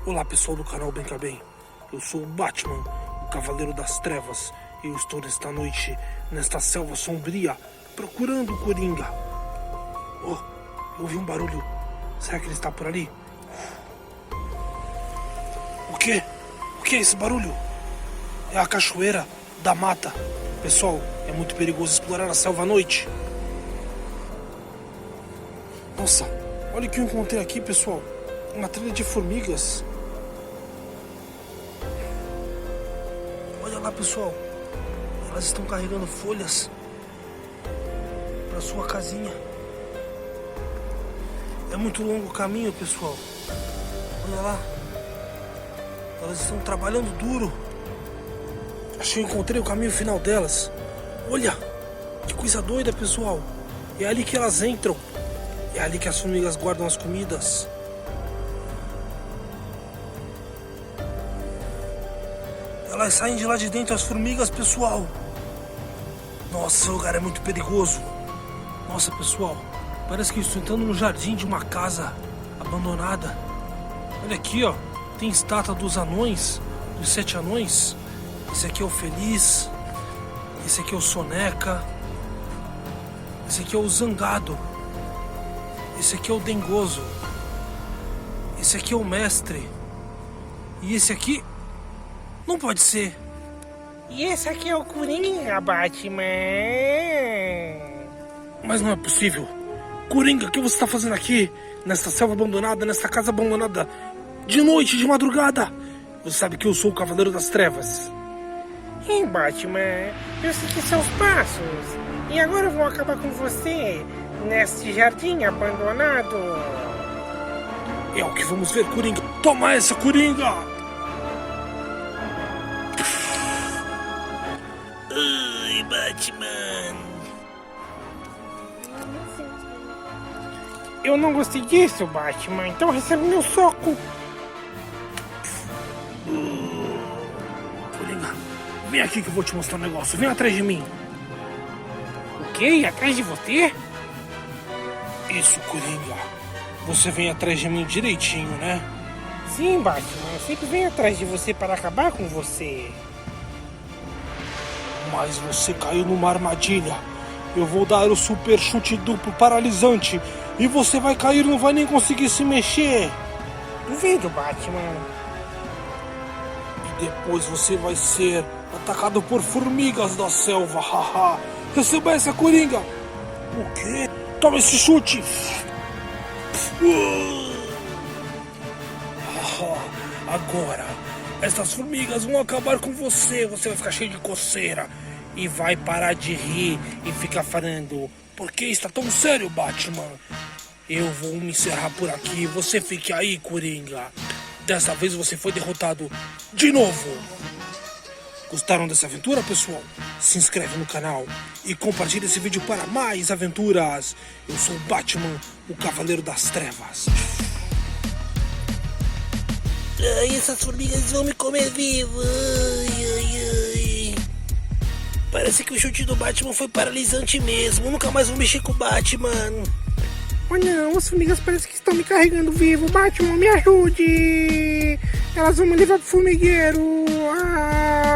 Olá pessoal do canal Brinca Bem, eu sou o Batman, o Cavaleiro das Trevas, e eu estou nesta noite, nesta selva sombria, procurando o Coringa. Oh, eu ouvi um barulho, será que ele está por ali? O que? O que é esse barulho? É a cachoeira da mata. Pessoal, é muito perigoso explorar a selva à noite. Nossa, olha o que eu encontrei aqui, pessoal. Uma trilha de formigas. Olha lá, pessoal. Elas estão carregando folhas para sua casinha. É muito longo o caminho, pessoal. Olha lá. Elas estão trabalhando duro. Acho que eu encontrei o caminho final delas. Olha, que coisa doida, pessoal. É ali que elas entram. É ali que as formigas guardam as comidas. Elas saem de lá de dentro, as formigas, pessoal. Nossa, esse lugar é muito perigoso. Nossa, pessoal, parece que eu estou entrando no jardim de uma casa abandonada. Olha aqui, ó. Tem estátua dos anões, dos 7 anões. Esse aqui é o Feliz. Esse aqui é o Soneca. Esse aqui é o Zangado. Esse aqui é o Dengoso. Esse aqui é o Mestre. E esse aqui... não pode ser. E esse aqui é o Coringa, Batman. Mas não é possível. Coringa, o que você está fazendo aqui? Nesta selva abandonada, nesta casa abandonada, de noite, de madrugada? Você sabe que eu sou o Cavaleiro das Trevas. Ei, Batman, eu segui seus passos. E agora eu vou acabar com você neste jardim abandonado. É o que vamos ver, Coringa. Toma essa, Coringa! Ai, Batman. Eu não gostei disso, Batman, então recebe meu soco. Coringa, vem aqui que eu vou te mostrar um negócio. Vem atrás de mim. O quê? Atrás de você? Isso, Coringa. Você vem atrás de mim direitinho, né? Sim, Batman, eu sempre venho atrás de você para acabar com você. Mas você caiu numa armadilha. Eu vou dar o super chute duplo paralisante e você vai cair e não vai nem conseguir se mexer. Duvido, Batman. E depois você vai ser atacado por formigas da selva. Haha. Receba essa, Coringa. O quê? Toma esse chute. Agora, essas formigas vão acabar com você. Você vai ficar cheio de coceira e vai parar de rir e ficar falando: por que está tão sério, Batman? Eu vou me encerrar por aqui. Você fique aí, Coringa. Dessa vez você foi derrotado de novo. Gostaram dessa aventura, pessoal? Se inscreve no canal e compartilha esse vídeo para mais aventuras. Eu sou o Batman, o Cavaleiro das Trevas. Ai, essas formigas vão me comer vivo. Ai, ai, ai. Parece que o chute do Batman foi paralisante mesmo. Eu nunca mais vou mexer com o Batman. Oh não, as formigas parecem que estão me carregando vivo. Batman, me ajude. Elas vão me levar pro formigueiro. Ah.